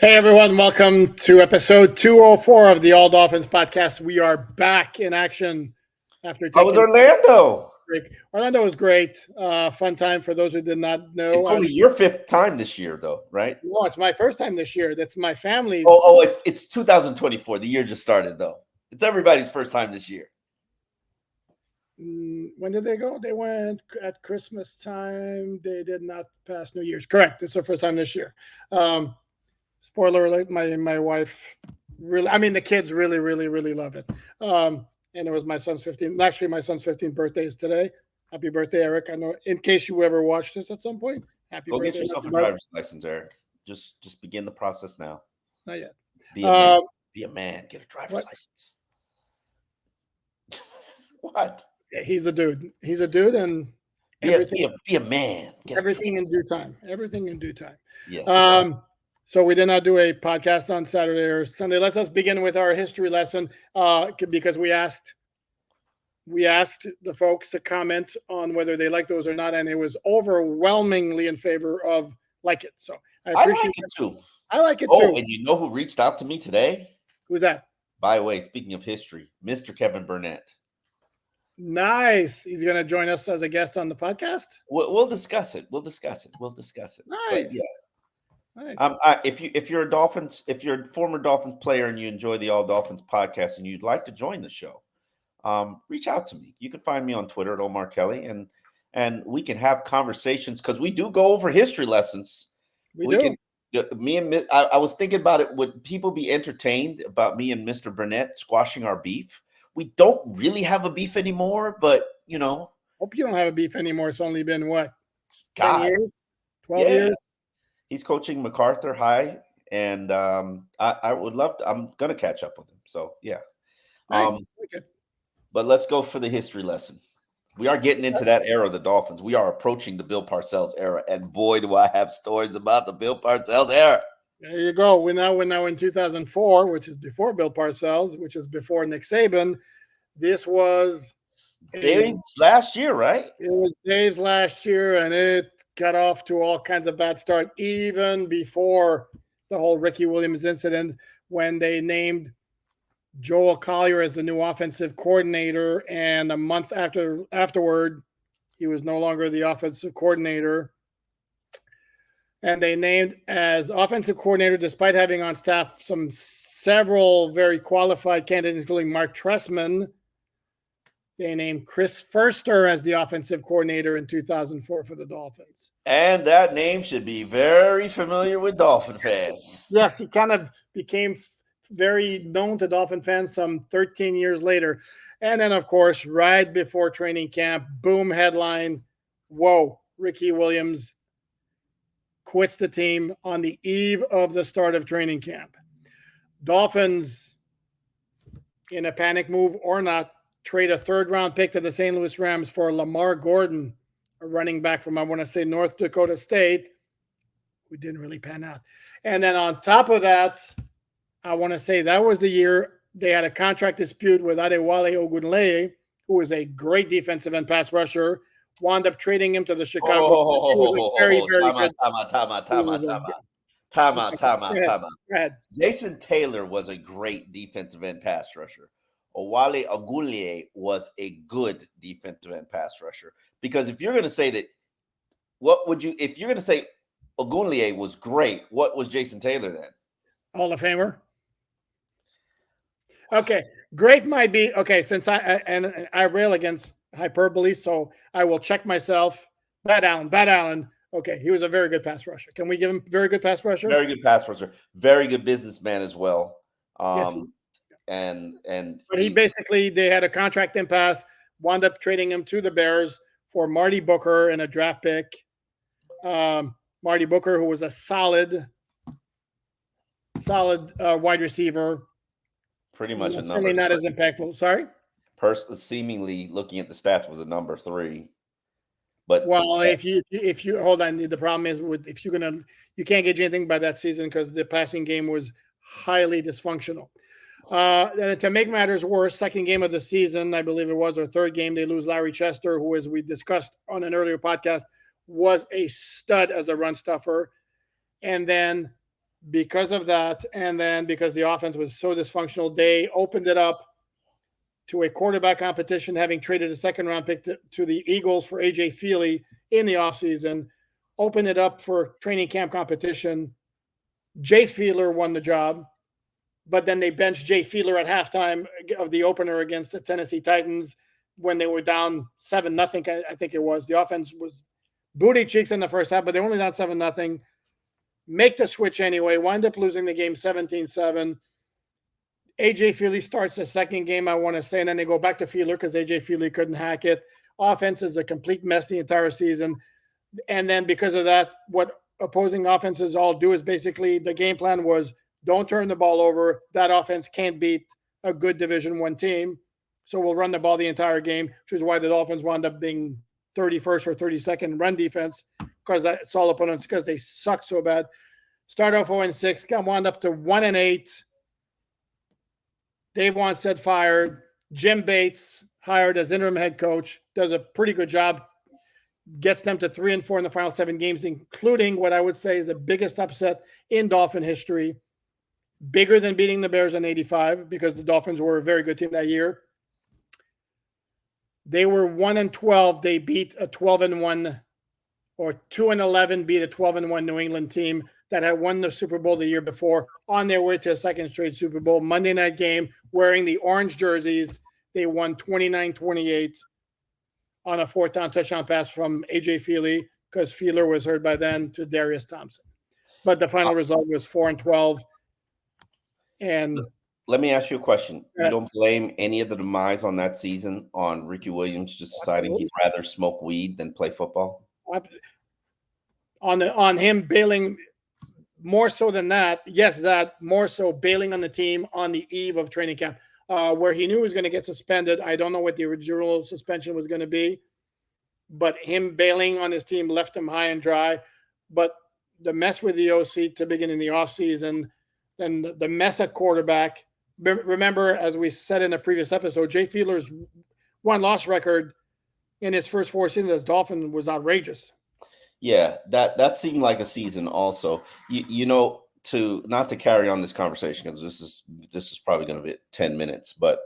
Hey everyone, welcome to episode 204 of the All Dolphins podcast. We are back in action after How was taking a Orlando? break. Orlando was great. Fun time for those who did not know. It's only your fifth time this year, though, right? No, it's my first time this year. That's my family's. It's 2024. The year just started, though. It's everybody's first time this year. When did they go? They went at Christmas time. They did not pass New Year's. Correct. It's their first time this year. Spoiler alert, my wife really, the kids really love it. And it was my son's 15th. Actually, my son's 15th birthday is today. Happy birthday, Eric. I know in case you ever watched this at some point. Happy birthday. Go get yourself a driver's license, Eric. Just begin the process now. Not yet. Be a man. Get a driver's license. What? Yeah, he's a dude. He's a dude, and be a man. Everything in due time. Everything in due time. Yes. So we did not do a podcast on Saturday or Sunday. Let us begin with our history lesson because we asked the folks to comment on whether they like those or not, and it was overwhelmingly in favor of like it. So I appreciate it too. I like it too. Oh, and you know who reached out to me today? Who's that? By the way, speaking of history, Mr. Kevin Burnett. Nice. He's going to join us as a guest on the podcast. We'll discuss it. Nice. But yeah. Nice. If you're a former Dolphins player and you enjoy the All Dolphins podcast and you'd like to join the show, reach out to me. You can find me on Twitter at Omar Kelly, and we can have conversations because we do go over history lessons. We do. I was thinking about it. Would people be entertained about me and Mr. Burnett squashing our beef? We don't really have a beef anymore, but Hope you don't have a beef anymore. It's only been what? 10 years? 12 years? He's coaching MacArthur High, and I would love to. I'm going to catch up with him. So, yeah. Nice. But let's go for the history lesson. We are getting into that era of the Dolphins. We are approaching the Bill Parcells era, and boy, do I have stories about the Bill Parcells era. There you go. We're now in 2004, which is before Bill Parcells, which is before Nick Saban. This was Dave's last year, right? It was Dave's last year, and it got off to all kinds of bad start, even before the whole Ricky Williams incident when they named Joel Collier as the new offensive coordinator, and a month afterward, he was no longer the offensive coordinator. And they named as offensive coordinator, despite having on staff several very qualified candidates, including Mark Trestman. They named Chris Furster as the offensive coordinator in 2004 for the Dolphins. And that name should be very familiar with Dolphin fans. Yeah, he kind of became very known to Dolphin fans some 13 years later. And then, of course, right before training camp, boom, headline, whoa, Ricky Williams quits the team on the eve of the start of training camp. Dolphins, in a panic move or not, trade a third-round pick to the St. Louis Rams for Lamar Gordon, a running back from, I want to say, North Dakota State, who didn't really pan out. And then on top of that, I want to say that was the year they had a contract dispute with Adewale Ogunleye, who was a great defensive and pass rusher, wound up trading him to the Chicago. Time out. Jason Taylor was a great defensive end pass rusher. Owale Ogunleye was a good defensive end pass rusher. Because if you're going to say that, if you're going to say Ogunleye was great, what was Jason Taylor then? Hall of Famer. Okay, great might be okay. Since I rail against hyperbole, so I will check myself. Bad Allen. Okay, he was a very good pass rusher. Can we give him very good pass rusher? Very good pass rusher. Very good businessman as well. Yes. But they had a contract impasse, wound up trading him to the Bears for Marty Booker and a draft pick. Marty Booker, who was a solid wide receiver. Pretty much a number. Not as impactful. Sorry? Seemingly looking at the stats was a number 3. But if you hold on, the problem is you can't get anything by that season because the passing game was highly dysfunctional. To make matters worse, second game of the season, I believe it was, or third game, they lose Larry Chester, who, as we discussed on an earlier podcast, was a stud as a run stuffer. And then because of that, and then because the offense was so dysfunctional, they opened it up to a quarterback competition, having traded a second-round pick to the Eagles for A.J. Feely in the offseason, opened it up for training camp competition. Jay Fiedler won the job, but then they benched Jay Fiedler at halftime of the opener against the Tennessee Titans when they were down 7-0, I think it was. The offense was booty cheeks in the first half, but they were only down 7-0. Make the switch anyway, wind up losing the game 17-7. A.J. Feely starts the second game, I want to say, and then they go back to Fiedler because A.J. Feely couldn't hack it. Offense is a complete mess the entire season. And then because of that, what opposing offenses all do is basically the game plan was don't turn the ball over. That offense can't beat a good Division I team. So we'll run the ball the entire game, which is why the Dolphins wound up being 31st or 32nd run defense because that's all opponents because they suck so bad. Start off 0-6, got wound up to 1-8. Dave Wannstedt fired. Jim Bates hired as interim head coach. Does a pretty good job. Gets them to 3-4 in the final 7 games, including what I would say is the biggest upset in Dolphin history. Bigger than beating the Bears in '85 because the Dolphins were a very good team that year. They were 1-12. They beat a 12-1 or 2-11 beat a 12-1 New England team that had won the Super Bowl the year before on their way to a second straight Super Bowl. Monday night game, wearing the orange jerseys. They won 29-28 on a 4th down touchdown pass from A.J. Feely because Fiedler was hurt by then to Darius Thompson. But the final result was 4-12. And let me ask you a question. You don't blame any of the demise on that season on Ricky Williams just deciding he'd rather smoke weed than play football? On him bailing more so than that, yes, that more so bailing on the team on the eve of training camp, where he knew he was going to get suspended. I don't know what the original suspension was going to be, but him bailing on his team left him high and dry. But the mess with the OC to begin in the offseason, then the mess at quarterback. Remember, as we said in a previous episode, Jay Fiedler's 1-loss record in his first 4 seasons as Dolphin was outrageous. Yeah, that seemed like a season also. You know, to not to carry on this conversation because this is probably going to be 10 minutes, but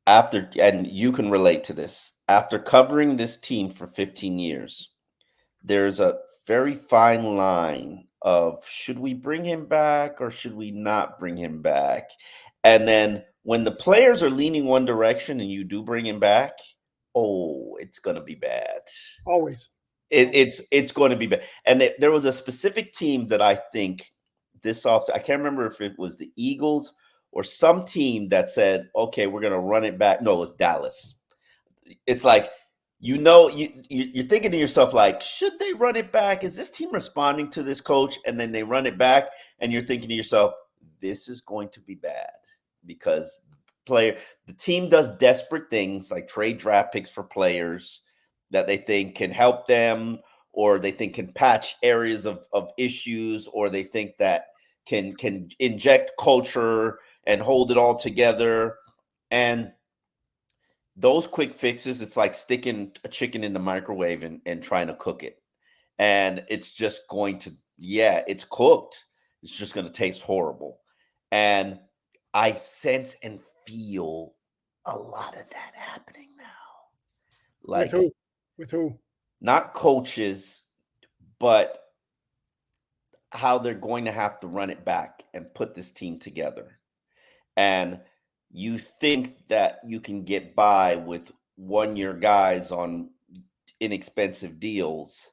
after, and you can relate to this, after covering this team for 15 years, there's a very fine line of should we bring him back or should we not bring him back? And then when the players are leaning one direction and you do bring him back, oh, it's going to be bad. Always. It's going to be bad. And there was a specific team that I think this offseason, I can't remember if it was the Eagles or some team that said, okay, we're going to run it back. No, it was Dallas. It's like, you're thinking to yourself, like, should they run it back? Is this team responding to this coach? And then they run it back, and you're thinking to yourself, this is going to be bad because the team does desperate things like trade draft picks for players that they think can help them, or they think can patch areas of issues, or they think that can inject culture and hold it all together. And those quick fixes, it's like sticking a chicken in the microwave and trying to cook it. And it's just going to, it's cooked. It's just going to taste horrible. And I sense and feel a lot of that happening now. Like, With who? Not coaches, but how they're going to have to run it back and put this team together. And you think that you can get by with 1-year guys on inexpensive deals,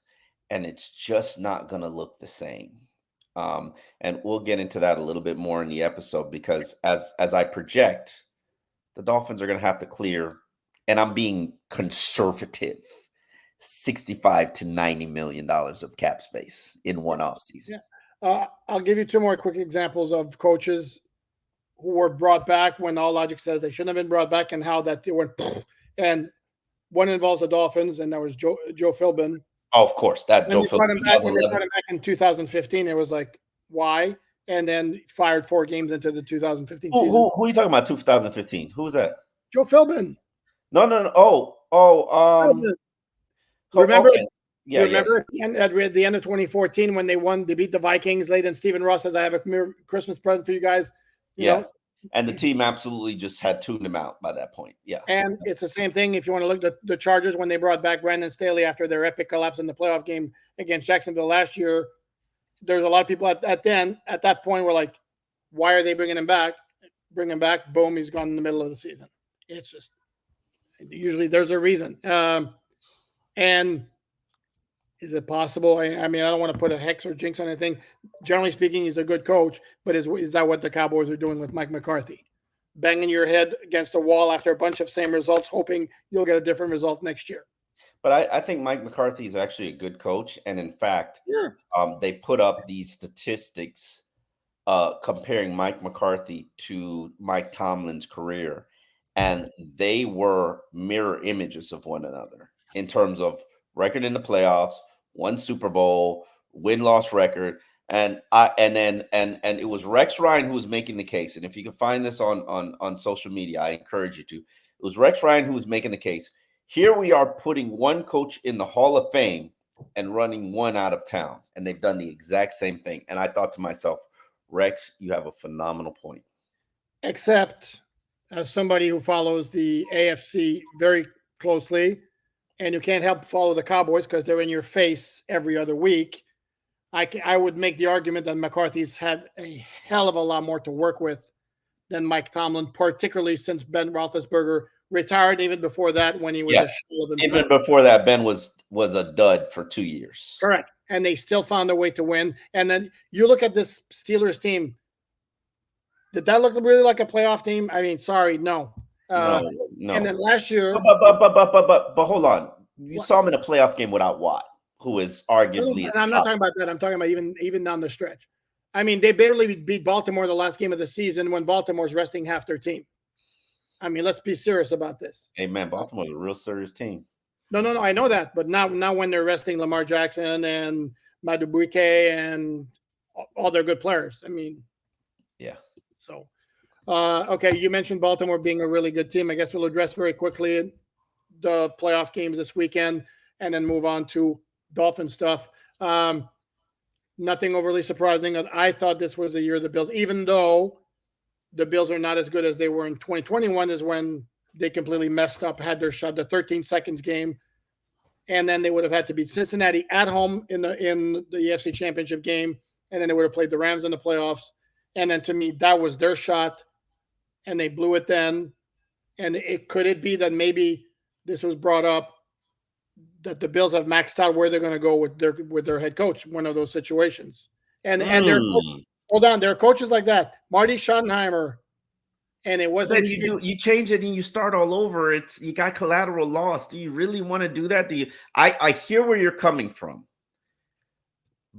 and it's just not going to look the same. And we'll get into that a little bit more in the episode because as I project, the Dolphins are going to have to clear, and I'm being conservative, $65 to $90 million of cap space in one offseason. Yeah. I'll give you 2 more quick examples of coaches who were brought back when all logic says they shouldn't have been brought back, and how that they went. And one involves the Dolphins, and that was Joe Philbin. Oh, of course, that Joe Philbin. When they brought him back in 2015, it was like, why? And then fired 4 games into the 2015 season. Who are you talking about? 2015? Who was that? Joe Philbin. No. Remember, okay. You remember at the end of 2014 when they beat the Vikings late, and Stephen Ross says, "I have a Christmas present for you guys." You know? And the team absolutely just had tuned him out by that point. Yeah. And it's the same thing if you want to look at the Chargers when they brought back Brandon Staley after their epic collapse in the playoff game against Jacksonville last year. There's a lot of people at that point were like, "Why are they bringing him back?" Bring him back. Boom, he's gone in the middle of the season. It's just usually there's a reason. And is it possible? I mean, I don't want to put a hex or jinx on anything. Generally speaking, he's a good coach, but is that what the Cowboys are doing with Mike McCarthy? Banging your head against a wall after a bunch of same results, hoping you'll get a different result next year. But I think Mike McCarthy is actually a good coach. And in fact, they put up these statistics comparing Mike McCarthy to Mike Tomlin's career. And they were mirror images of one another in terms of record in the playoffs, one Super Bowl, win-loss record. And it was Rex Ryan who was making the case. And if you can find this on social media, I encourage you to. It was Rex Ryan who was making the case. Here we are putting one coach in the Hall of Fame and running one out of town. And they've done the exact same thing. And I thought to myself, Rex, you have a phenomenal point. Except as somebody who follows the AFC very closely, and you can't help follow the Cowboys because they're in your face every other week, I would make the argument that McCarthy's had a hell of a lot more to work with than Mike Tomlin, particularly since Ben Roethlisberger retired. Even before that, when he was a shell of himself. Even before that, Ben was a dud for 2 years. Correct. And they still found a way to win. And then you look at this Steelers team. Did that look really like a playoff team? I mean, sorry, no. No. And then last year, but hold on. You saw him in a playoff game without Watt, who is arguably. I'm not talking about that. I'm talking about even down the stretch. I mean, they barely beat Baltimore the last game of the season when Baltimore's resting half their team. I mean, let's be serious about this. Hey man, Baltimore's a real serious team. No, I know that, but now when they're resting Lamar Jackson and Madubuike and all their good players, I mean, yeah. So, okay, you mentioned Baltimore being a really good team. I guess we'll address very quickly the playoff games this weekend and then move on to Dolphin stuff. Nothing overly surprising. I thought this was the year of the Bills, even though the Bills are not as good as they were in 2021 is when they completely messed up, had their shot, the 13 seconds game. And then they would have had to beat Cincinnati at home in the AFC Championship game. And then they would have played the Rams in the playoffs. And then to me, that was their shot. And they blew it then. And could it be that maybe this was brought up that the Bills have maxed out where they're going to go with their head coach, one of those situations. And their coach, hold on, there are coaches like that. Marty Schottenheimer. And it wasn't. Then you change it and you start all over. You got collateral loss. Do you really want to do that? I hear where you're coming from.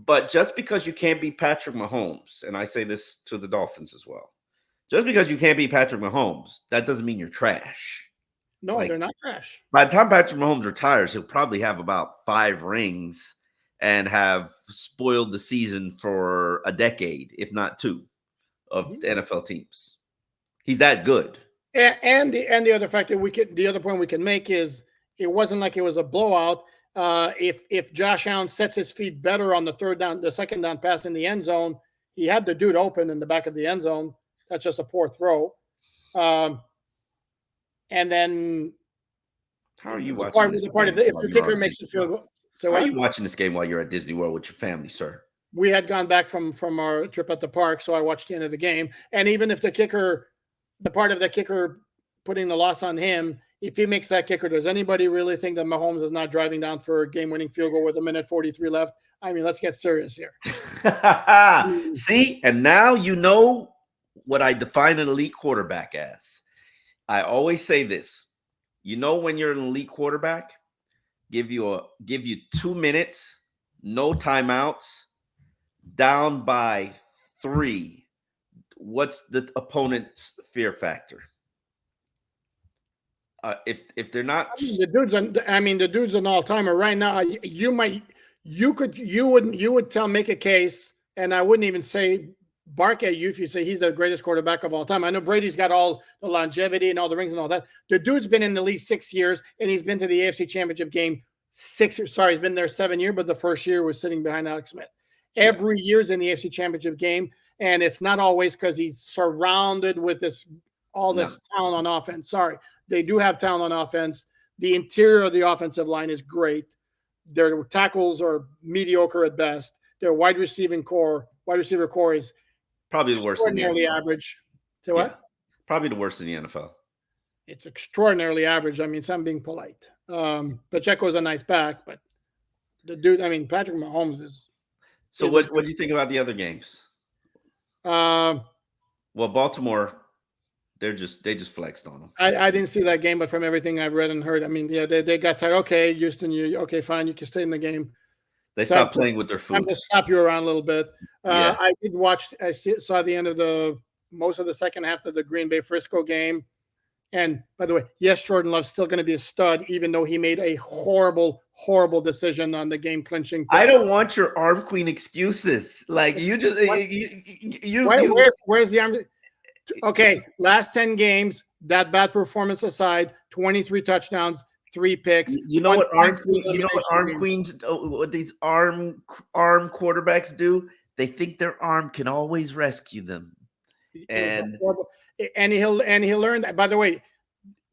But just because you can't beat Patrick Mahomes, and I say this to the Dolphins as well, just because you can't beat Patrick Mahomes, that doesn't mean you're trash. No, they're not trash. By the time Patrick Mahomes retires, he'll probably have about 5 rings and have spoiled the season for a decade, if not 2, of NFL teams. He's that good. And the other fact that the other point we can make is it wasn't like it was a blowout. If Josh Allen sets his feet better on the second down pass in the end zone, he had the dude open in the back of the end zone. That's just a poor throw. And then how are you watching this? If the kicker makes the field goal. So how are you watching this game while you're at Disney World with your family, sir? We had gone back from our trip at the park, so I watched the end of the game. And even if the part of the kicker putting the loss on him, if he makes that kicker, does anybody really think that Mahomes is not driving down for a game-winning field goal with 1:43 left? I mean, let's get serious here. See, and now you know what I define an elite quarterback as. I always say this. You know when you're an elite quarterback, give you 2 minutes, no timeouts, down by 3. What's the opponent's fear factor? If they're not, the dude's an all-timer right now. You would make a case, and I wouldn't even say bark at you if you say he's the greatest quarterback of all time. I know Brady's got all the longevity and all the rings and all that. The dude's been in the league 6 years, and he's been to the AFC Championship game 6 years. Sorry, he's been there 7 years, but the first year was sitting behind Alex Smith. Every year's in the AFC Championship game, and it's not always because he's surrounded with this talent on offense. Sorry, they do have talent on offense. The interior of the offensive line is great. Their tackles are mediocre at best. Their wide receiver core is probably the worst in the extraordinarily NFL. average. So what? Probably the worst in the NFL. It's extraordinarily average. I mean, so I'm being polite. Pacheco's a nice back, but the dude, I mean, Patrick Mahomes is. So what do you think about the other games? Well, Baltimore, they just flexed on them. I didn't see that game, but from everything I've read and heard, I mean, yeah, they got tired. Okay, Houston, okay, fine, you can stay in the game. They stopped playing with their food. I'm going to stop you around a little bit. I did watch. Saw the end of most of the second half of the Green Bay Frisco game. And by the way, yes, Jordan Love's still going to be a stud, even though he made a horrible, horrible decision on the game clinching. I don't want your arm queen excuses. Like you just where's the arm? Okay, last 10 games, that bad performance aside, 23 touchdowns, 3 picks. You know what what these arm quarterbacks do? They think their arm can always rescue them. And he'll learn that. By the way,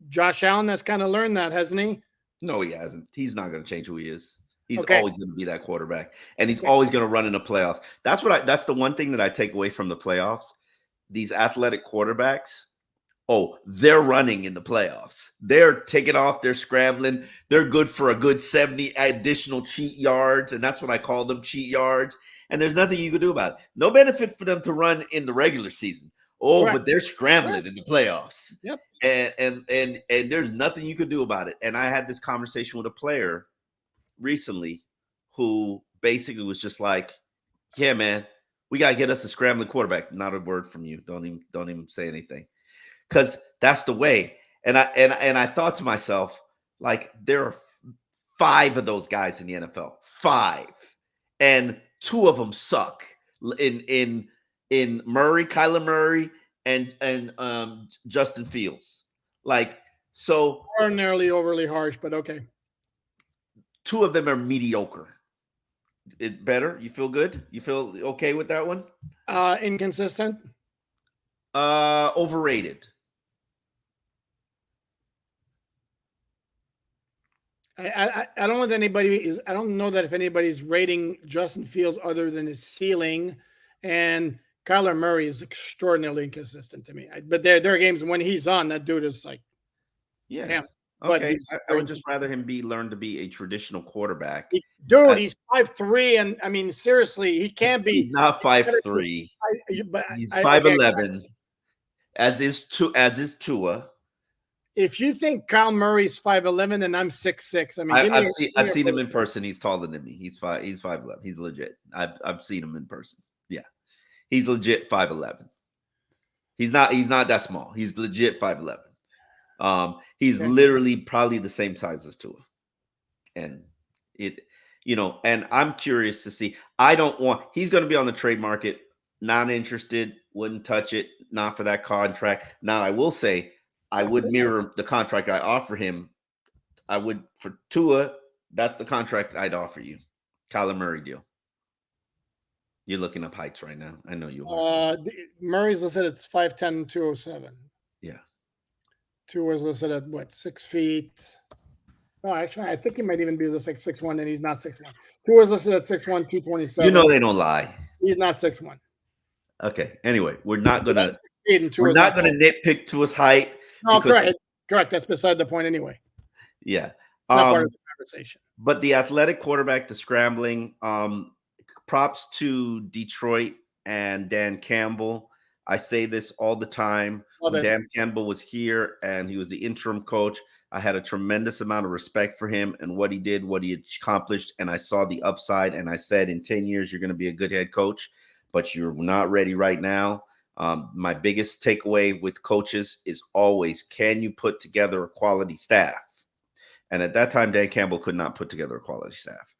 Josh Allen has kind of learned that, hasn't he? No, he hasn't. He's not going to change who he is. He's always going to be that quarterback, and he's always going to run in the playoffs. That's the one thing that I take away from the playoffs. These athletic quarterbacks, they're running in the playoffs. They're taking off. They're scrambling. They're good for a good 70 additional cheat yards, and that's what I call them, cheat yards. And there's nothing you can do about it. No benefit for them to run in the regular season. But they're scrambling in the playoffs. Yep. And there's nothing you could do about it. And I had this conversation with a player recently who basically was just like, yeah, man, we got to get us a scrambling quarterback. Not a word from you. Don't even say anything. Because that's the way. And I thought to myself, like, there are 5 of those guys in the NFL. 5. And 2 of them suck. In Kyler Murray, and Justin Fields. Like, so ordinarily overly harsh, but okay. 2 of them are mediocre. It's better. You feel good? You feel okay with that one? Inconsistent. Overrated. I don't know that anybody is. I don't know that if anybody's rating Justin Fields other than his ceiling, and Kyler Murray is extraordinarily inconsistent to me. But there are games when he's on, that dude is like, damn. Okay, I would just rather him learn to be a traditional quarterback. He's 5'3", and I mean, seriously, he can't be. He's not 5'3". He's 5'11", as is Tua. If you think Kyle Murray's 5'11", and I'm 6'6", I mean, I've seen him in person. He's taller than me. He's 5'11". He's legit. I've seen him in person. Yeah, he's legit 5'11". He's not that small. He's legit 5'11". He's literally probably the same size as Tua, and and I'm curious to see. He's going to be on the trade market. Not interested. Wouldn't touch it. Not for that contract. Now I will say, I would mirror the contract I offer him. I would for Tua. That's the contract I'd offer you. Kyler Murray deal. You're looking up heights right now. I know you are. Murray's listed at 5'10", 207. Yeah. Tua's listed at what, 6 feet? No, actually, I think he might even be listed like 6'1", and he's not 6'1". Tua's listed at 6'1", 227. You know they don't lie. He's not 6'1". Okay. Anyway, we're not gonna nitpick Tua's height. No, correct. That's beside the point anyway. Yeah. Not part of the conversation. But the athletic quarterback, the scrambling, props to Detroit and Dan Campbell. I say this all the time. When Dan Campbell was here and he was the interim coach, I had a tremendous amount of respect for him and what he did, what he accomplished. And I saw the upside. And I said, in 10 years, you're going to be a good head coach, but you're not ready right now. My biggest takeaway with coaches is always, can you put together a quality staff? And at that time, Dan Campbell could not put together a quality staff.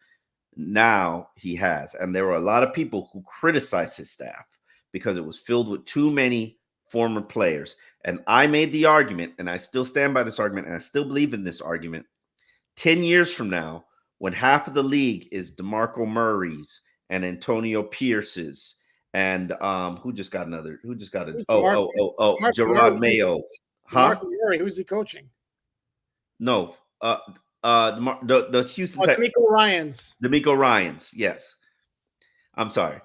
Now he has. And there were a lot of people who criticized his staff because it was filled with too many former players. And I made the argument, and I still stand by this argument, and I still believe in this argument. 10 years from now, when half of the league is DeMarco Murray's and Antonio Pierce's and who just got a Gerard Mayo. Huh? Murray, who's he coaching? No. The Houston DeMeco Ryans, yes. I'm sorry.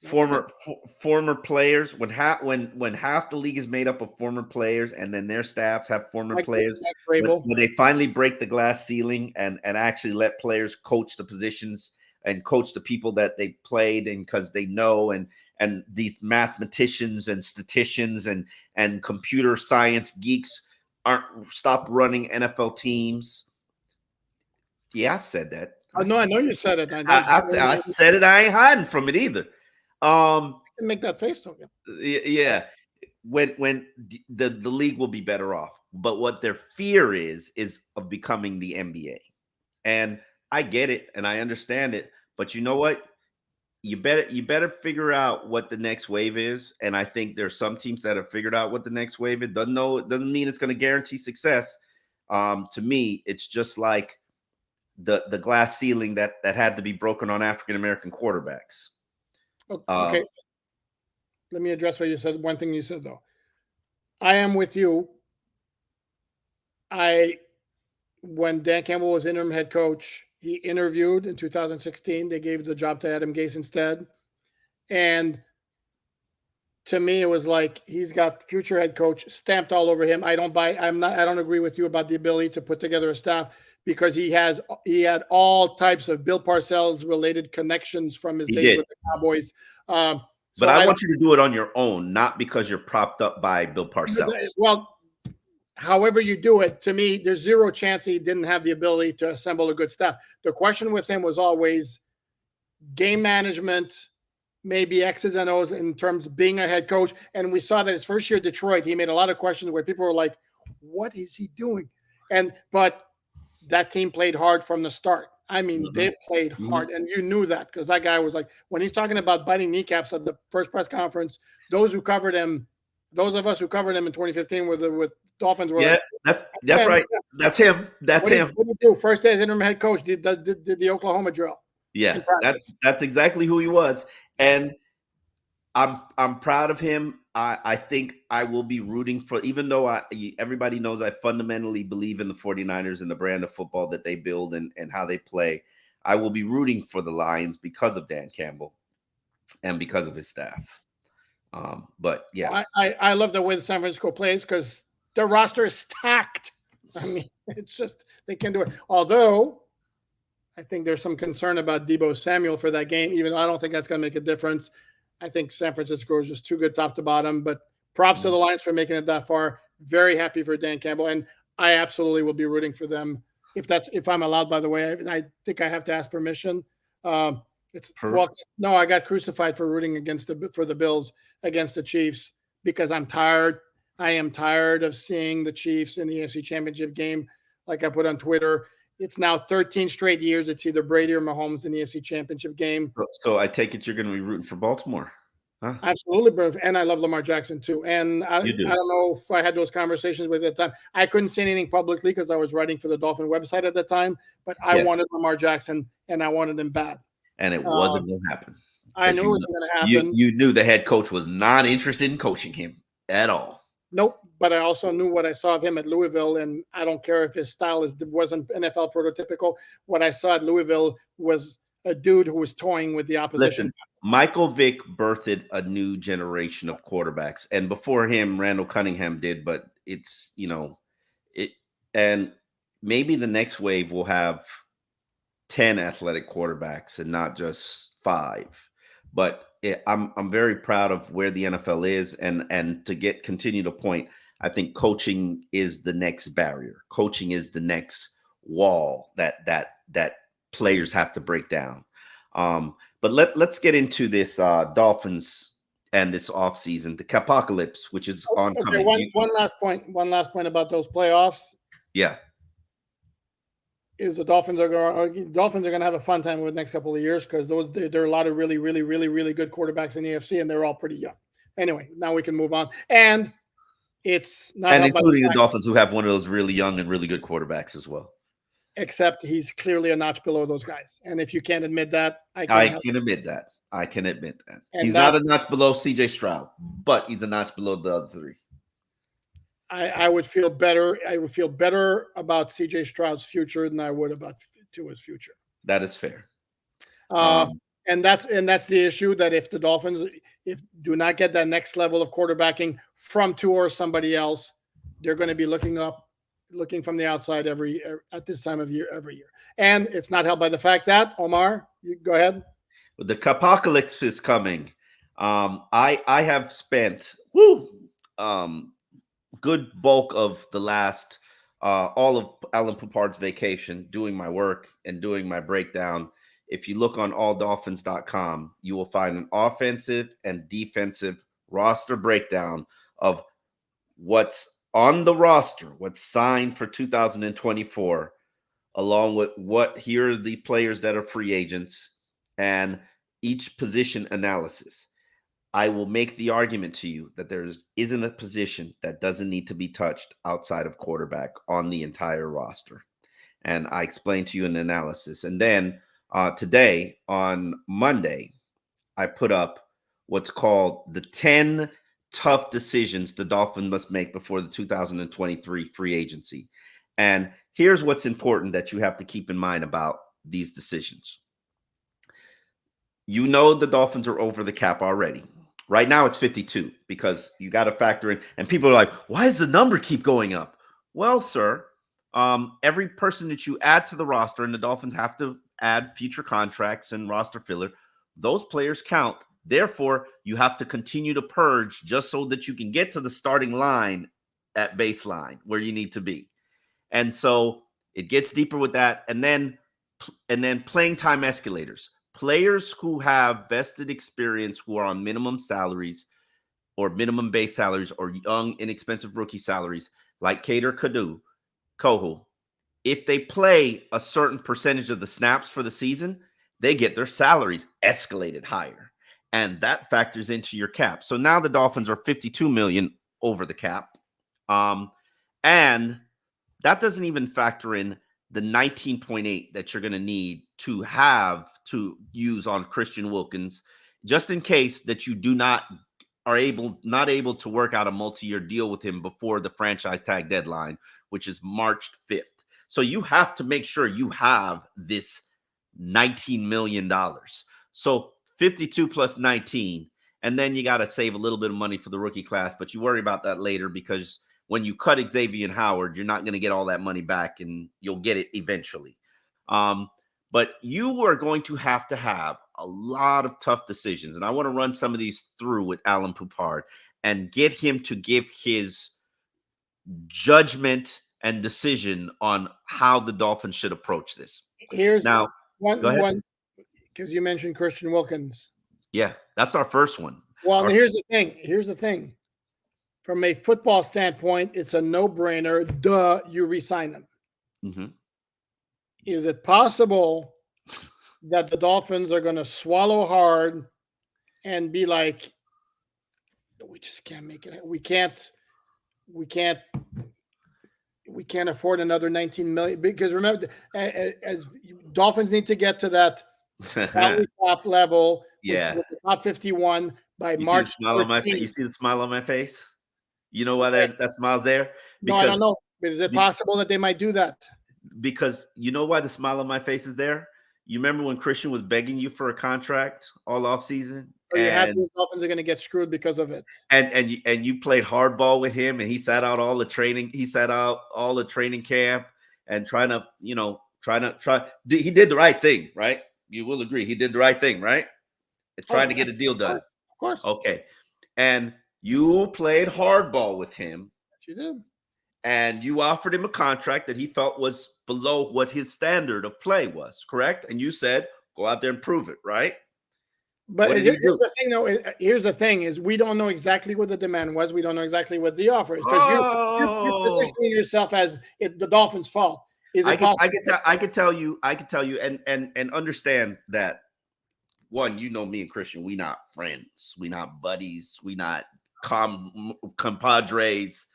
Former players, when half the league is made up of former players and then their staffs have former players, when they finally break the glass ceiling and actually let players coach the positions and coach the people that they played, and because they know, and these mathematicians and statisticians and computer science geeks stop running NFL teams. Yeah, I said that. No, I know you said it. I said it. I ain't hiding from it either. Make that face, don't you? Yeah. When the league will be better off, but what their fear is of becoming the NBA, and I get it and I understand it, but you know what? You better figure out what the next wave is, and I think there's some teams that have figured out what the next wave is. Doesn't mean it's going to guarantee success. To me, it's just like the glass ceiling that had to be broken on African American quarterbacks. Okay. Let me address what you said. One thing you said, though. I am with you. When Dan Campbell was interim head coach, he interviewed in 2016. They gave the job to Adam Gase instead. And to me, it was like he's got future head coach stamped all over him. I don't agree with you about the ability to put together a staff, because he had all types of Bill Parcells related connections from his days with the Cowboys. But I want you to do it on your own, not because you're propped up by Bill Parcells. Well, however you do it, to me, there's zero chance he didn't have the ability to assemble a good staff. The question with him was always game management, maybe X's and O's in terms of being a head coach. And we saw that his first year at Detroit, he made a lot of questions where people were like, what is he doing? But that team played hard from the start. I mean, they played hard, and you knew that, because that guy was like, when he's talking about biting kneecaps at the first press conference, those of us who covered him in 2015 with Dolphins were that's right. That's him. That's him. What did he do? First day as interim head coach, did the Oklahoma drill. Yeah, that's exactly who he was, and I'm proud of him. I think I will be rooting for, even though everybody knows I fundamentally believe in the 49ers and the brand of football that they build and how they play. I will be rooting for the Lions because of Dan Campbell and because of his staff. But yeah, I love the way the San Francisco plays, because their roster is stacked. I mean, it's just, they can do it. Although I think there's some concern about Deebo Samuel for that game, even though I don't think that's going to make a difference. I think San Francisco is just too good top to bottom, but props to the Lions for making it that far. Very happy for Dan Campbell, and I absolutely will be rooting for them if I'm allowed, by the way. I think I have to ask permission. I got crucified for rooting for the Bills against the Chiefs, because I'm tired. I am tired of seeing the Chiefs in the AFC Championship game. Like I put on Twitter, it's now 13 straight years. It's either Brady or Mahomes in the AFC Championship game. So I take it you're going to be rooting for Baltimore. Huh? Absolutely, bro. And I love Lamar Jackson too. And I don't know if I had those conversations with at the time. I couldn't say anything publicly because I was writing for the Dolphin website at the time. But I wanted Lamar Jackson, and I wanted him bad. And it wasn't going to happen. I knew it was going to happen. You knew the head coach was not interested in coaching him at all. Nope. But I also knew what I saw of him at Louisville, and I don't care if his style wasn't NFL prototypical. What I saw at Louisville was a dude who was toying with the opposition. Listen, Michael Vick birthed a new generation of quarterbacks, and before him, Randall Cunningham did. But it's and maybe the next wave will have 10 athletic quarterbacks and not just 5. But I'm very proud of where the NFL is, and to continue to point, I think coaching is the next barrier. Coaching is the next wall that players have to break down. But let's get into this Dolphins and this offseason, the Capocalypse, which is oncoming. One last point about those playoffs. Yeah. Is the Dolphins are going to have a fun time with the next couple of years, because there are a lot of really, really, really, really good quarterbacks in the AFC, and they're all pretty young. Anyway, now we can move on. And it's not, and including the Dolphins, who have one of those really young and really good quarterbacks as well. except he's clearly a notch below those guys. And if you can't admit that, I can admit that. I can admit that. And he's not a notch below CJ Stroud, but he's a notch below the other three. I would feel better. I would feel better about CJ Stroud's future than I would about Tua's future. That is fair. And that's the issue, that if the Dolphins do not get that next level of quarterbacking from Tua or somebody else, they're going to be looking from the outside at this time of year every year. And it's not helped by the fact that, Omar, you go ahead. The apocalypse is coming. I have spent good bulk of the last all of Alan Poupard's vacation doing my work and doing my breakdown. If you look on alldolphins.com, you will find an offensive and defensive roster breakdown of what's on the roster, what's signed for 2024, along with here are the players that are free agents and each position analysis. I will make the argument to you that there isn't a position that doesn't need to be touched outside of quarterback on the entire roster. And I explained to you an analysis. And then today, on Monday, I put up what's called the 10 tough decisions the Dolphins must make before the 2023 free agency. And here's what's important that you have to keep in mind about these decisions. You know the Dolphins are over the cap already. Right now it's 52 because you got to factor in, and people are like, why does the number keep going up? Well, sir, every person that you add to the roster, and the Dolphins have to add future contracts and roster filler, those players count. Therefore, you have to continue to purge just so that you can get to the starting line at baseline where you need to be. And so it gets deeper with that. And then playing time escalators. Players who have vested experience, who are on minimum salaries or minimum base salaries or young, inexpensive rookie salaries, like Kader Kohou, if they play a certain percentage of the snaps for the season, they get their salaries escalated higher. And that factors into your cap. So now the Dolphins are $52 million over the cap. And that doesn't even factor in the 19.8 that you're going to need to have to use on Christian Wilkins, just in case that you not able to work out a multi-year deal with him before the franchise tag deadline, which is March 5th. So you have to make sure you have this $19 million. So 52 plus 19, and then you got to save a little bit of money for the rookie class, but you worry about that later because when you cut Xavier and Howard, you're not going to get all that money back, and you'll get it eventually. But you are going to have a lot of tough decisions. And I want to run some of these through with Alan Poupard and get him to give his judgment and decision on how the Dolphins should approach this. Here's now one because you mentioned Christian Wilkins. Yeah, that's our first one. Well, here's the thing. From a football standpoint, it's a no-brainer. Duh, you re-sign them. Mm-hmm. Is it possible that the Dolphins are going to swallow hard and be like, we just can't make it. We can't afford another 19 million, because remember, as Dolphins need to get to that salary cap level, with the top 51 by March. You see the smile on my face? You know why that smile's there? No, I don't know. But is it possible that they might do that? Because you know why the smile on my face is there? You remember when Christian was begging you for a contract all offseason? And the Dolphins are going to get screwed because of it. And you played hardball with him, and he sat out all the training. He sat out all the training camp and try. He did the right thing, right? You will agree he did the right thing, right? Trying to get a deal done. Of course. Okay. And you played hardball with him. Yes, you did. And you offered him a contract that he felt was below what his standard of play was, correct? And you said, go out there and prove it, right? But here's the thing, though. Here's the thing: is we don't know exactly what the demand was. We don't know exactly what the offer is. Because you're positioning yourself as the Dolphins' fault. Is it possible? I could tell you, and understand that. One, you know me and Christian, we not friends, we not buddies, we not compadres.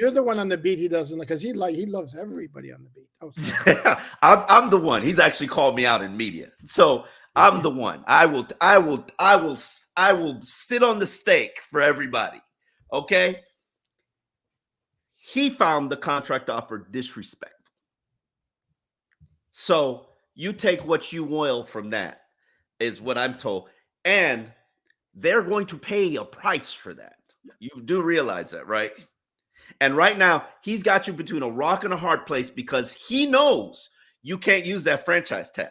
You're the one on the beat. He doesn't, because he loves everybody on the beat. Oh, sorry. I'm the one. He's actually called me out in media, so I'm the one. I will sit on the stake for everybody. Okay. He found the contract offer disrespectful. So you take what you will from that, is what I'm told, and they're going to pay a price for that. You do realize that, right? And right now, he's got you between a rock and a hard place because he knows you can't use that franchise tag.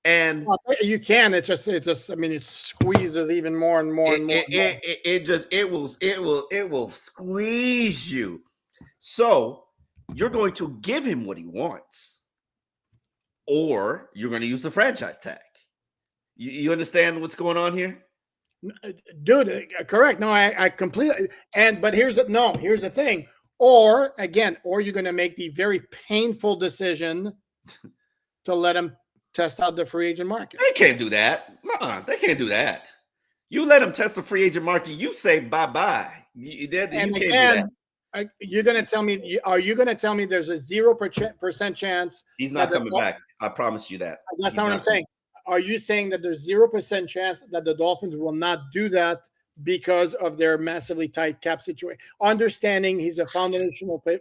And you can. It just. I mean, it squeezes even more and more and more. It will squeeze you. So you're going to give him what he wants, or you're going to use the franchise tag. You understand what's going on here? Dude, correct. No, I completely. But here's the thing. Or you're going to make the very painful decision to let him test out the free agent market. They can't do that. They can't do that. You let him test the free agent market, you say bye-bye. You can't do that. You're going to tell me? Are you going to tell me there's a 0% chance he's not coming back? I promise you that. That's not what I'm saying. Are you saying that there's 0% chance that the Dolphins will not do that because of their massively tight cap situation? Understanding he's a foundational player.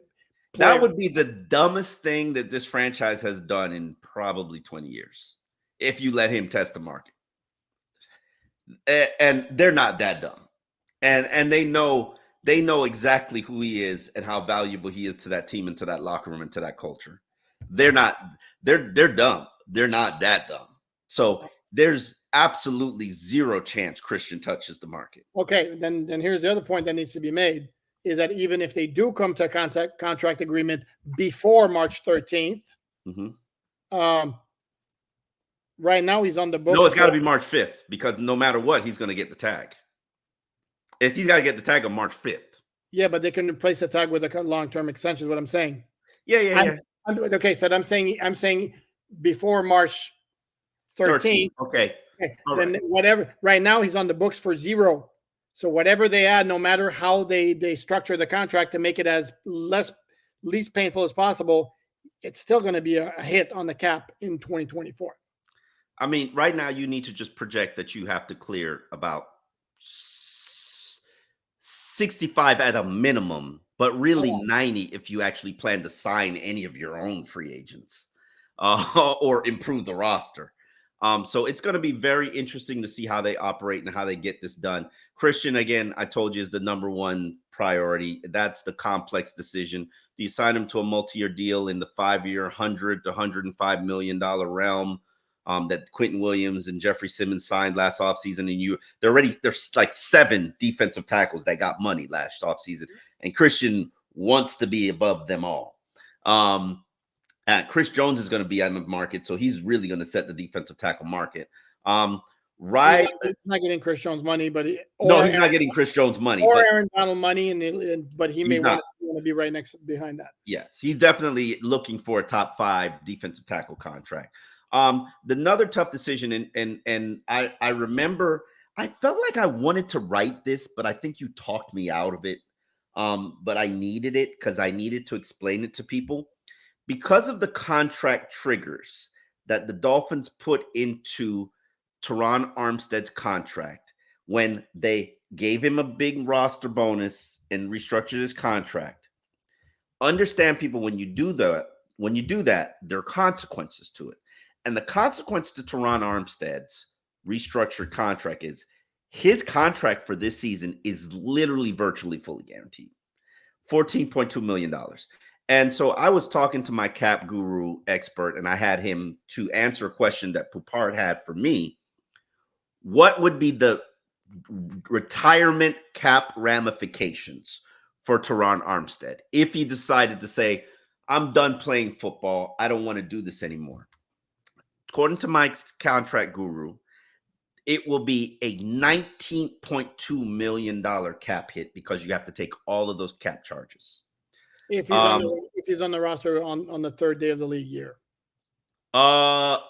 That would be the dumbest thing that this franchise has done in probably 20 years, if you let him test the market. And they're not that dumb. And they know exactly who he is and how valuable he is to that team and to that locker room and to that culture. They're dumb. They're not that dumb. So there's absolutely zero chance Christian touches the market. Okay, then here's the other point that needs to be made, is that even if they do come to a contract agreement before March 13th, right now he's on the books. No, it's got to be March 5th, because no matter what, he's going to get the tag. He's got to get the tag on March 5th. Yeah, but they can replace the tag with a long-term extension, is what I'm saying. Yeah. Okay, so I'm saying before March 13th. Okay. Then whatever. Right now he's on the books for 0. So whatever they add, no matter how they structure the contract to make it as least painful as possible, it's still going to be a hit on the cap in 2024. I mean, right now you need to just project that you have to clear about 65 at a minimum, but really 90 if you actually plan to sign any of your own free agents or improve the roster. So it's going to be very interesting to see how they operate and how they get this done. Christian, again, I told you, is the number one priority. That's the complex decision. Do you sign him to a multi-year deal in the 5-year, $100 to $105 million realm that Quentin Williams and Jeffrey Simmons signed last offseason? And there's like 7 defensive tackles that got money last offseason, and Christian wants to be above them all. Chris Jones is going to be on the market, so he's really going to set the defensive tackle market. Right? He's not getting Chris Jones money, but he's not getting Chris Jones money, or Aaron Donald money, but he may want to be right behind that. Yes, he's definitely looking for a top 5 defensive tackle contract. Another tough decision, and I remember I felt like I wanted to write this, but I think you talked me out of it. But I needed it because I needed to explain it to people. Because of the contract triggers that the Dolphins put into Teron Armstead's contract when they gave him a big roster bonus and restructured his contract, understand, people, when you do that, there are consequences to it. And the consequence to Teron Armstead's restructured contract is his contract for this season is literally virtually fully guaranteed, $14.2 million. And so I was talking to my cap guru expert, and I had him to answer a question that Pupart had for me. What would be the retirement cap ramifications for Teron Armstead if he decided to say, I'm done playing football, I don't want to do this anymore? According to my contract guru, it will be a $19.2 million cap hit because you have to take all of those cap charges. If he's on the roster on the 3rd day of the league year. What?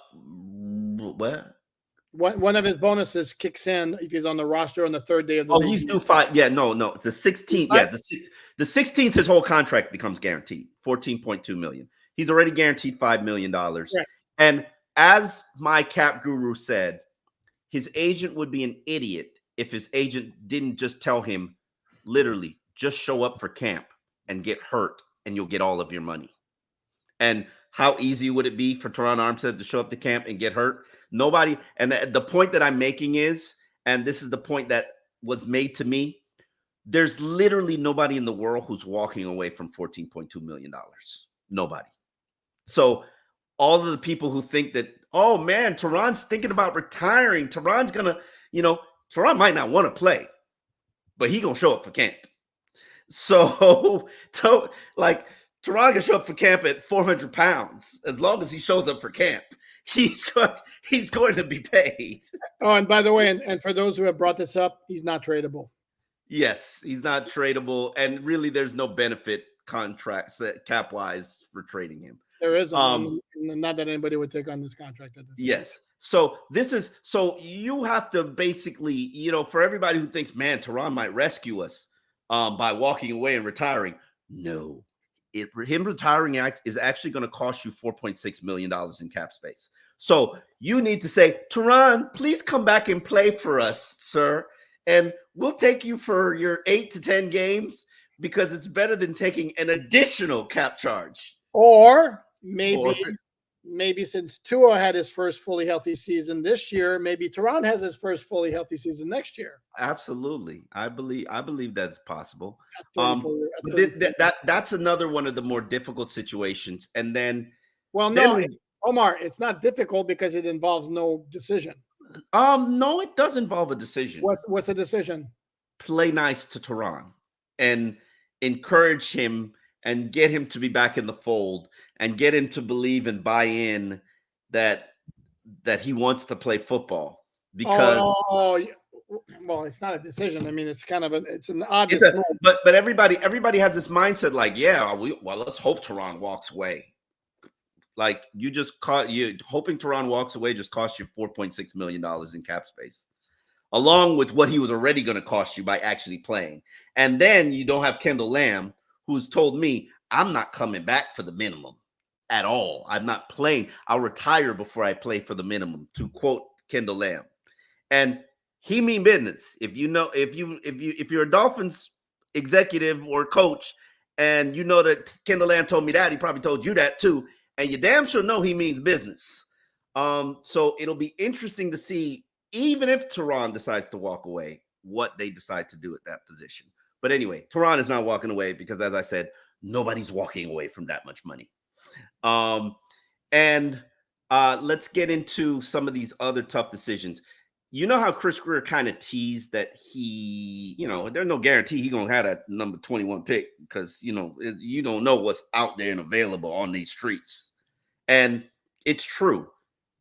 One of his bonuses kicks in if he's on the roster on the third day of the Oh, league. he's due 5. Yeah, no. It's the 16th. Yeah, the 16th, his whole contract becomes guaranteed. 14.2 million. He's already guaranteed $5 million. Right. And as my cap guru said, his agent would be an idiot if his agent didn't just tell him, literally, just show up for camp and get hurt, and you'll get all of your money. And how easy would it be for Teron Armstead to show up to camp and get hurt? Nobody. And the point that I'm making is, and this is the point that was made to me, there's literally nobody in the world who's walking away from $14.2 million. Nobody. So all of the people who think that, oh man, Teron's thinking about retiring. Teron's going to, Teron might not want to play, but he going to show up for camp. So like, Teron can show up for camp at 400 pounds. As long as he shows up for camp, he's going to be paid. Oh, and by the way, and for those who have brought this up, he's not tradable. Yes, he's not tradable. And really, there's no benefit contract cap-wise for trading him. There isn't. Not that anybody would take on this contract at this Yes. stage. So you have to basically, for everybody who thinks, man, Teron might rescue us by walking away and retiring. No. Him retiring is actually going to cost you $4.6 million in cap space. So you need to say, Teron, please come back and play for us, sir. And we'll take you for your 8 to 10 games because it's better than taking an additional cap charge. Or maybe since Tua had his first fully healthy season this year, maybe Teron has his first fully healthy season next year. Absolutely. I believe that's possible. 34. That's another one of the more difficult situations. And then Omar, it's not difficult because it involves no decision. No, it does involve a decision. What's the decision? Play nice to Teron and encourage him and get him to be back in the fold and get him to believe and buy in that he wants to play football. Because well, it's not a decision. I mean, it's kind of it's an obvious. But everybody has this mindset like, yeah, let's hope Teron walks away. Like you hoping Teron walks away just cost you $4.6 million in cap space, along with what he was already going to cost you by actually playing. And then you don't have Kendall Lamb, who's told me, I'm not coming back for the minimum at all. I'm not playing. I'll retire before I play for the minimum, to quote Kendall Lamb. And he mean business. If you're a Dolphins executive or coach, and you know that Kendall Lamb told me that, he probably told you that too. And you damn sure know he means business. So it'll be interesting to see, even if Teron decides to walk away, what they decide to do at that position. But anyway, Teron is not walking away because, as I said, nobody's walking away from that much money. Let's get into some of these other tough decisions. You know how Chris Grier kind of teased that there's no guarantee he's going to have that number 21 pick because, you don't know what's out there and available on these streets. And it's true.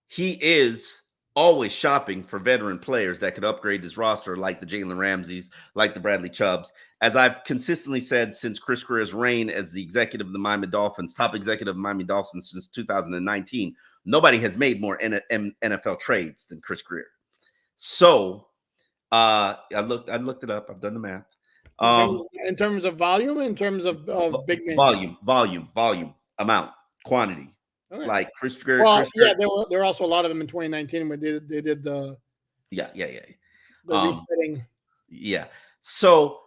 He is always shopping for veteran players that could upgrade his roster, like the Jalen Ramseys, like the Bradley Chubbs. As I've consistently said since Chris Grier's reign as the executive of the Miami Dolphins, top executive of the Miami Dolphins since 2019, nobody has made more NFL trades than Chris Grier. So I looked it up. I've done the math. In terms of volume, in terms of big names? Volume, amount, quantity. Okay. Like Chris Grier. There were also a lot of them in 2019 when they did the the resetting. Yeah. So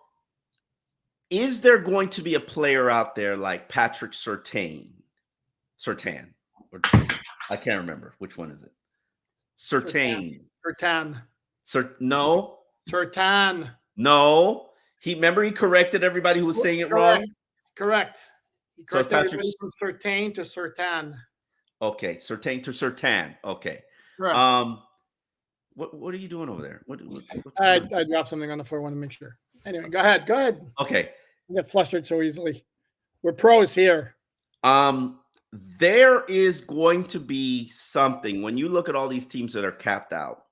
is there going to be a player out there like Patrick Surtain? I can't remember. Which one is it? Surtain. No. Surtain. No. He corrected everybody who was saying it wrong. Correct. He corrected everybody from Surtain to Surtain. Okay, Surtain to Surtain. Okay. Right. What are you doing over there? I dropped something on the floor. I want to make sure. Anyway, go ahead. Okay. I get flustered so easily. We're pros here. There is going to be something when you look at all these teams that are capped out.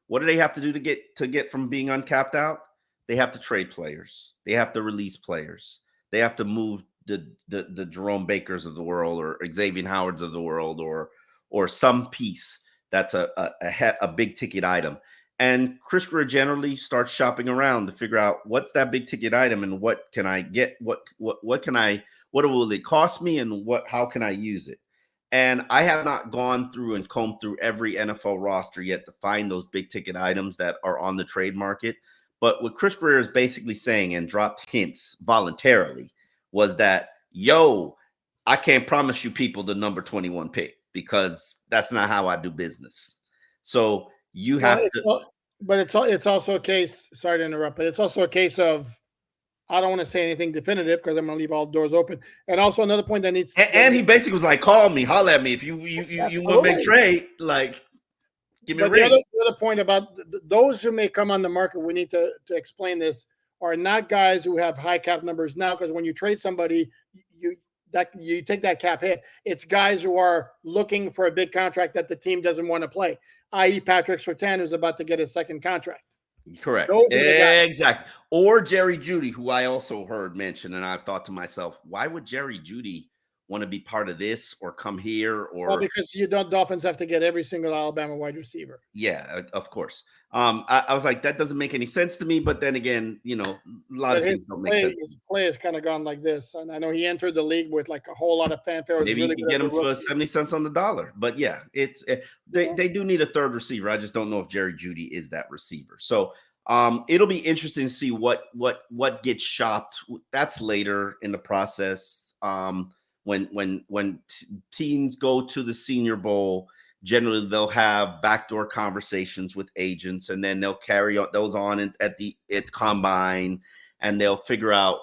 What do they have to do to get from being uncapped out? They have to trade players. They have to release players. They have to move the Jerome Bakers of the world or Xavier Howards of the world or some piece that's a big ticket item. And Chris Greer generally starts shopping around to figure out what's that big ticket item and what can I get, what will it cost me, and how can I use it. And I have not gone through and combed through every NFL roster yet to find those big ticket items that are on the trade market. But what Chris Greer is basically saying, and dropped hints voluntarily, was that, yo, I can't promise you people the number 21 pick because that's not how I do business. So you have to. But it's also a case. Sorry to interrupt, but it's also a case of, I don't want to say anything definitive because I'm going to leave all doors open. And also another point that needs. And he basically was like, "Call me, holler at me if you want to make trade. Like, give me a ring." The other point about those who may come on the market, we need to explain this, are not guys who have high cap numbers now, because when you trade somebody, you take that cap hit. It's guys who are looking for a big contract that the team doesn't want to play, i.e. Patrick Surtain, who's about to get his second contract. Correct. Exactly. Or Jerry Jeudy, who I also heard mentioned, and I thought to myself, why would Jerry Jeudy want to be part of this or come here? Or because Dolphins have to get every single Alabama wide receiver. Yeah, of course. I was like, that doesn't make any sense to me. But then again, a lot of things don't make sense. His play has kind of gone like this, and I know he entered the league with like a whole lot of fanfare. Maybe you can get him for 70 cents on the dollar. But yeah, they do need a third receiver. I just don't know if Jerry Jeudy is that receiver. So it'll be interesting to see what gets shopped. That's later in the process. When teams go to the Senior Bowl, generally they'll have backdoor conversations with agents, and then they'll carry those on at the combine, and they'll figure out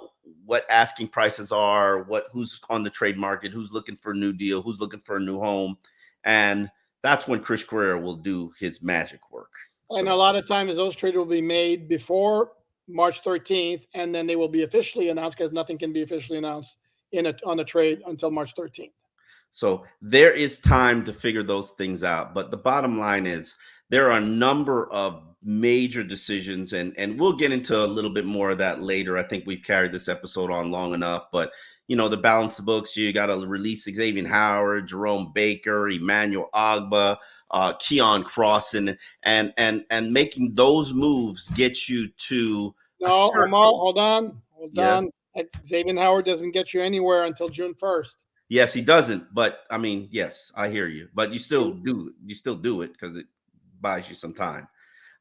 what asking prices are, who's on the trade market, who's looking for a new deal, who's looking for a new home. And that's when Chris Greer will do his magic work. And a lot of times those trades will be made before March 13th, and then they will be officially announced, because nothing can be officially announced on a trade until March 13th. So there is time to figure those things out. But the bottom line is there are a number of major decisions, and we'll get into a little bit more of that later. I think we've carried this episode on long enough, but to balance the books, you got to release Xavier Howard, Jerome Baker, Emmanuel Ogbah, Keon Crossan, and making those moves get you to. No, Omar, hold on. Yes. Xavier Howard doesn't get you anywhere until June 1st. Yes, he doesn't. But I mean, yes, I hear you. But you still do. You still do it because it buys you some time.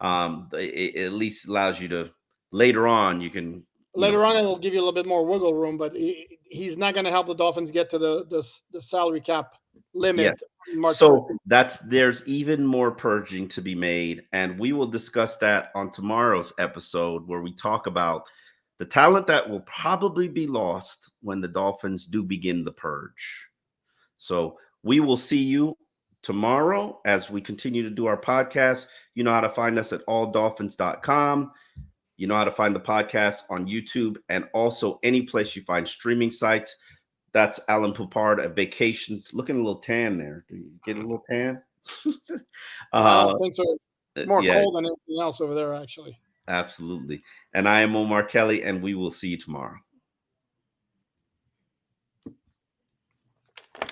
It at least allows you to later on. You can later on it'll give you a little bit more wiggle room. But he's not going to help the Dolphins get to the salary cap limit. Yeah. So there's even more purging to be made, and we will discuss that on tomorrow's episode, where we talk about the talent that will probably be lost when the Dolphins do begin the purge. So we will see you tomorrow as we continue to do our podcast. You know how to find us at alldolphins.com. You know how to find the podcast on YouTube, and also any place you find streaming sites. That's Alan Poupard at vacation. Looking a little tan there. Do you get a little tan? I don't think so. More cold than anything else over there, actually. Absolutely. And I am Omar Kelly, and we will see you tomorrow.